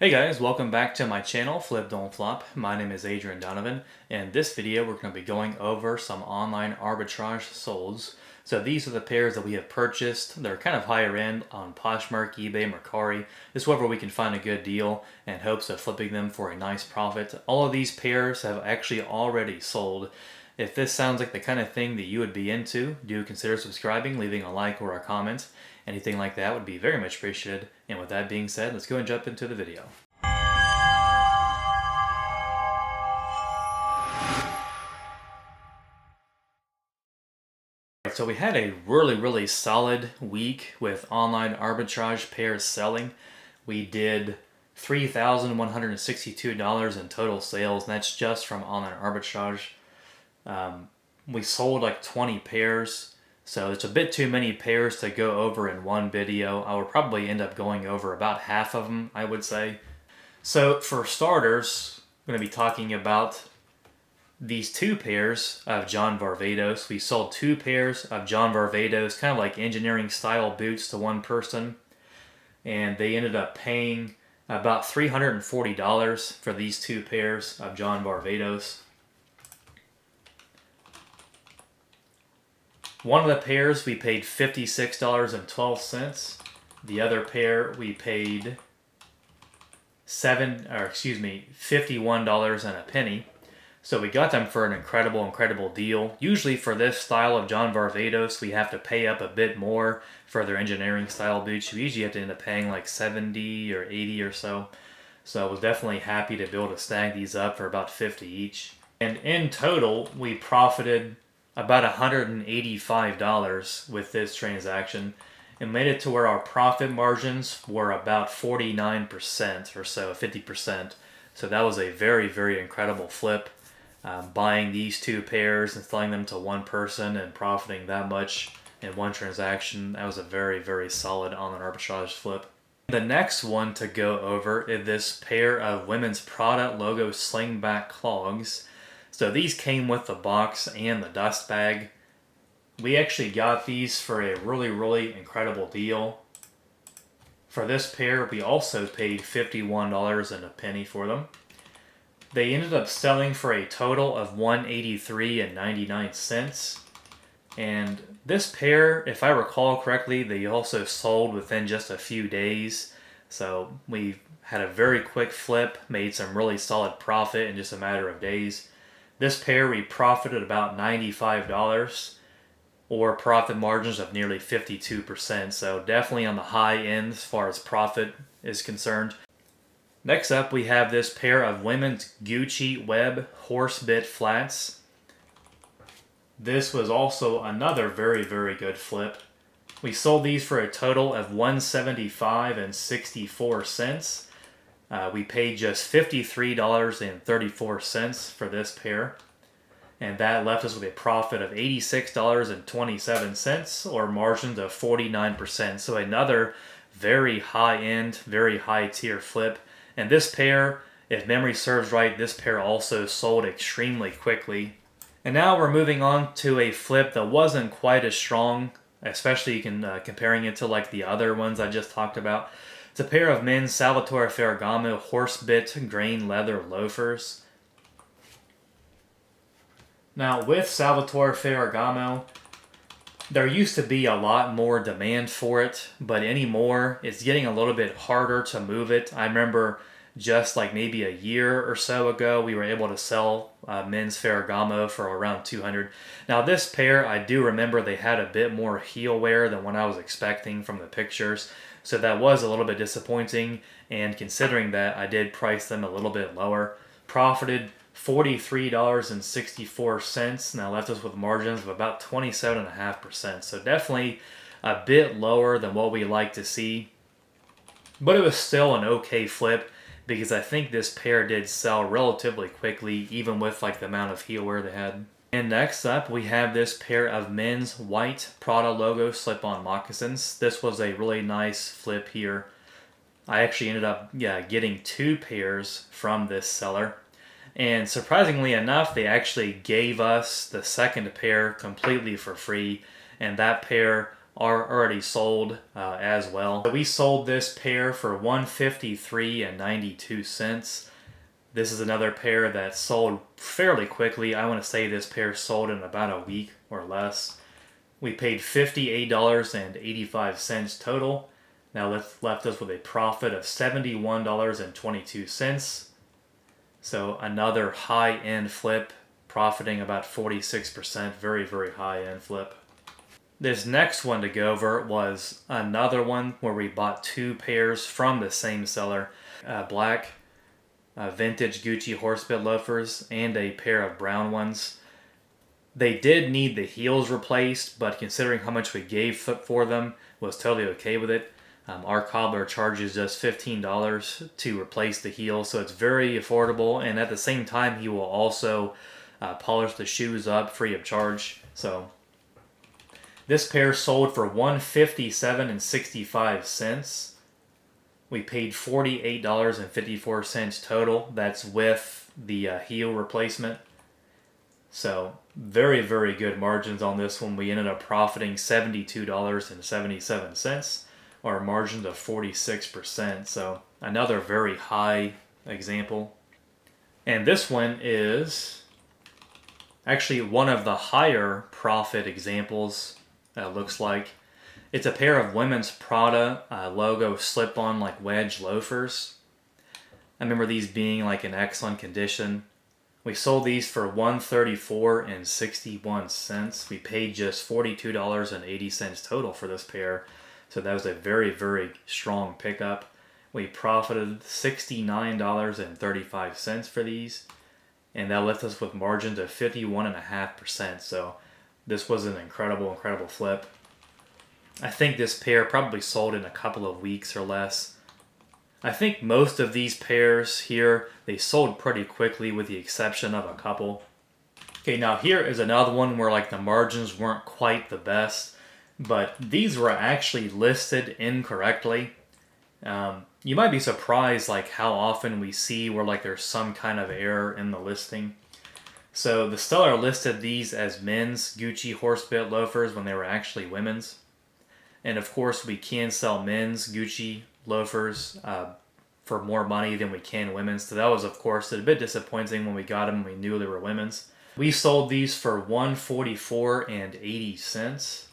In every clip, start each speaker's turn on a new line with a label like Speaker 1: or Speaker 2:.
Speaker 1: Hey guys, welcome back to my channel, Flip Don't Flop. My name is Adrian Donovan. In this video, we're going to be going over some online arbitrage solds. So these are the pairs that we have purchased. They're kind of higher end on Poshmark, eBay, Mercari. Just wherever we can find a good deal in hopes of flipping them for a nice profit. All of these pairs have actually already sold. If this sounds like the kind of thing that you would be into, do consider subscribing, leaving a like or a comment. Anything like that would be very much appreciated. And with that being said, let's go and jump into the video. So we had a really solid week with online arbitrage pairs selling. We did $3,162 in total sales, and that's just from online arbitrage. We sold like 20 pairs, so it's a bit too many pairs to go over in one video. I will probably end up going over about half of them, I would say. So for starters, I'm going to be talking about these two pairs of John Varvatos. We sold two pairs of John Varvatos, kind of like engineering style boots to one person. And they ended up paying about $340 for these two pairs of John Varvatos. One of the pairs we paid $56.12. The other pair we paid $51 and a penny. So we got them for an incredible deal. Usually for this style of John Varvatos, we have to pay up a bit more for their engineering style boots. You usually have to end up paying like 70 or 80 or so. So I was definitely happy to be able to snag these up for about 50 each. And in total, we profited about $185 with this transaction. It made it to where our profit margins were about 49% or so, 50%. So that was a very incredible flip. Buying these two pairs and selling them to one person and profiting that much in one transaction, that was a very solid online arbitrage flip. The next one to go over is this pair of women's Prada logo Slingback clogs. So these came with the box and the dust bag. We actually got these for a really incredible deal. For this pair, we also paid $51 and a penny for them. They ended up selling for a total of $183.99. And this pair, if I recall correctly, they also sold within just a few days. So we had a very quick flip, made some really solid profit in just a matter of days. This pair we profited about $95 or profit margins of nearly 52%. So definitely on the high end as far as profit is concerned. Next up, we have this pair of women's Gucci Web Horsebit flats. This was also another very good flip. We sold these for a total of $175.64. We paid just $53.34 for this pair. And that left us with a profit of $86.27 or margins of 49%. So another very high-end, very high-tier flip. And this pair, if memory serves right, this pair also sold extremely quickly. And now we're moving on to a flip that wasn't quite as strong, especially comparing it to like the other ones I just talked about. It's a pair of men's Salvatore Ferragamo horsebit grain leather loafers. Now with Salvatore Ferragamo, there used to be a lot more demand for it, but anymore it's getting a little bit harder to move it. I remember just like maybe a year or so ago, we were able to sell men's Ferragamo for around $200. Now this pair, I do remember they had a bit more heel wear than what I was expecting from the pictures, so that was a little bit disappointing, and considering that, I did price them a little bit lower. Profited $43.64, now left us with margins of about 27.5%. So definitely a bit lower than what we like to see. But it was still an okay flip because I think this pair did sell relatively quickly, even with like the amount of heel wear they had. And next up, we have this pair of men's white Prada logo slip-on moccasins. This was a really nice flip here. I actually ended up getting two pairs from this seller. And surprisingly enough, they actually gave us the second pair completely for free. And that pair are already sold as well. We sold this pair for $153.92. This is another pair that sold fairly quickly. I want to say this pair sold in about a week or less. We paid $58.85 total. Now that left us with a profit of $71.22. So another high-end flip, profiting about 46%. Very, very high-end flip. This next one to go over was another one where we bought two pairs from the same seller. Black vintage Gucci horsebit loafers and a pair of brown ones. They did need the heels replaced, but considering how much we gave for them, was totally okay with it. Our cobbler charges us $15 to replace the heels, so it's very affordable, and at the same time he will also polish the shoes up free of charge. So this pair sold for $157.65. We paid $48.54 total. That's with the heel replacement. So very, very good margins on this one. We ended up profiting $72.77, or margins of 46%. So another very high example. And this one is actually one of the higher profit examples, looks like. It's a pair of women's Prada logo slip-on like wedge loafers. I remember these being like in excellent condition. We sold these for $134.61. We paid just $42.80 total for this pair. So that was a very, very strong pickup. We profited $69.35 for these. And that left us with margins of 51.5%. So this was an incredible, incredible flip. I think this pair probably sold in a couple of weeks or less. I think most of these pairs here, they sold pretty quickly with the exception of a couple. Okay, now here is another one where like the margins weren't quite the best, but these were actually listed incorrectly. You might be surprised like how often we see where like there's some kind of error in the listing. So the seller listed these as men's Gucci horsebit loafers when they were actually women's. And of course, we can sell men's Gucci loafers for more money than we can women's. So that was, of course, a bit disappointing when we got them and we knew they were women's. We sold these for $144.80.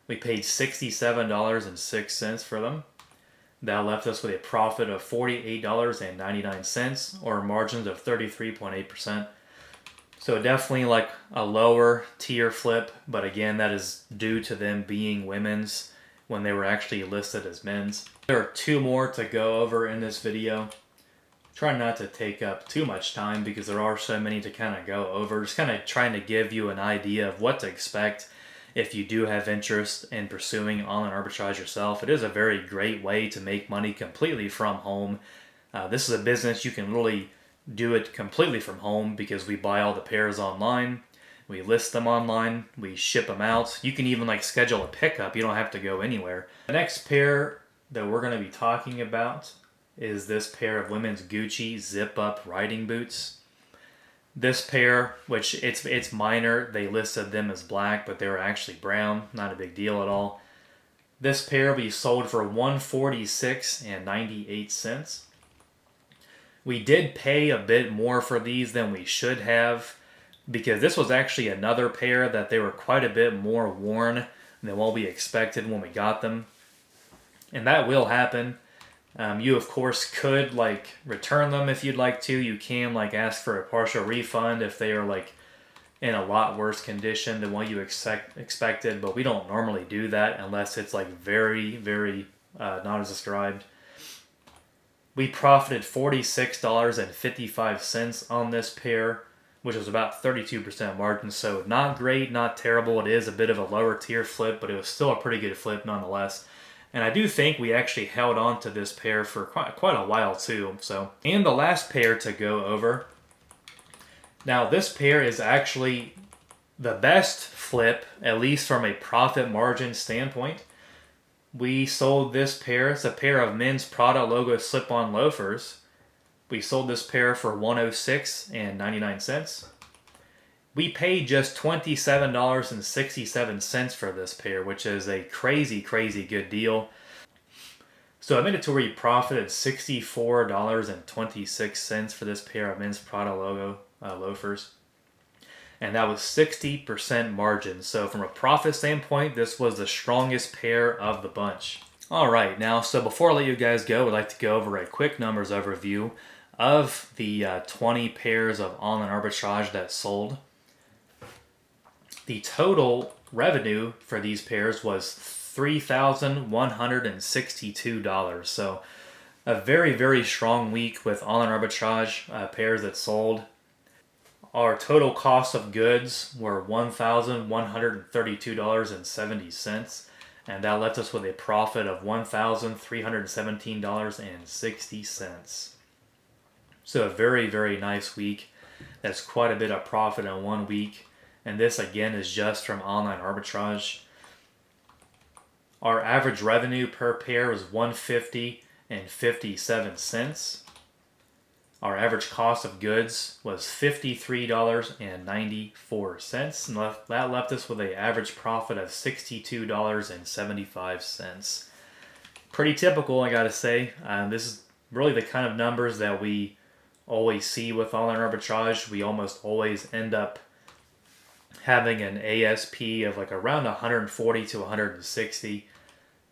Speaker 1: We paid $67.06 for them. That left us with a profit of $48.99, or margins of 33.8%. So definitely like a lower tier flip, but again, that is due to them being women's when they were actually listed as men's. There are two more to go over in this video. Try not to take up too much time because there are so many to kind of go over. Just kind of trying to give you an idea of what to expect if you do have interest in pursuing online arbitrage yourself. It is a very great way to make money completely from home. This is a business you can really do it completely from home because we buy all the pairs online. We list them online, we ship them out. You can even like schedule a pickup. You don't have to go anywhere. The next pair that we're going to be talking about is this pair of women's Gucci zip-up riding boots. This pair, which it's minor, they listed them as black, but they were actually brown. Not a big deal at all. This pair we sold for $146.98. We did pay a bit more for these than we should have, because this was actually another pair that they were quite a bit more worn than what we expected when we got them. And that will happen. You of course could like return them if you'd like to. You can like ask for a partial refund if they are like in a lot worse condition than what you expected, but we don't normally do that unless it's like very, very not as described. We profited $46.55 on this pair, which was about 32% margin, so not great, not terrible. It is a bit of a lower tier flip, but it was still a pretty good flip nonetheless. And I do think we actually held on to this pair for quite a while too. So, and the last pair to go over. Now this pair is actually the best flip, at least from a profit margin standpoint. We sold this pair. It's a pair of men's Prada logo slip-on loafers. We sold this pair for $106.99. We paid just $27.67 for this pair, which is a crazy, crazy good deal. So I made it to where you profited $64.26 for this pair of men's Prada logo loafers. And that was 60% margin. So from a profit standpoint, this was the strongest pair of the bunch. All right, now, so before I let you guys go, I'd like to go over a quick numbers overview of the 20 pairs of online arbitrage that sold. The total revenue for these pairs was $3,162. So a very, very strong week with online arbitrage pairs that sold. Our total cost of goods were $1,132.70, and that left us with a profit of $1,317.60. So a very, very nice week. That's quite a bit of profit in 1 week. And this again is just from online arbitrage. Our average revenue per pair was $150.57. Our average cost of goods was $53.94, and that left us with an average profit of $62.75. Pretty typical, I gotta say. This is really the kind of numbers that we always see with online arbitrage. We almost always end up having an ASP of like around 140 to 160,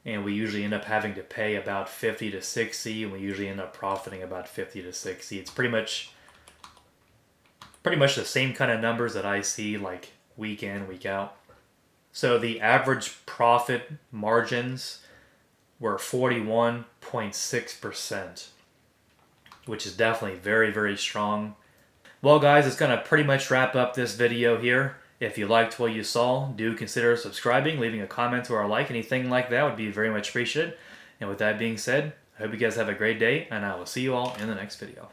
Speaker 1: and we usually end up having to pay about 50 to 60, and we usually end up profiting about 50 to 60. It's pretty much the same kind of numbers that I see like week in, week out. So the average profit margins were 41.6%, which is definitely very, very strong. Well, guys, it's going to pretty much wrap up this video here. If you liked what you saw, do consider subscribing, leaving a comment or a like. Anything like that would be very much appreciated. And with that being said, I hope you guys have a great day, and I will see you all in the next video.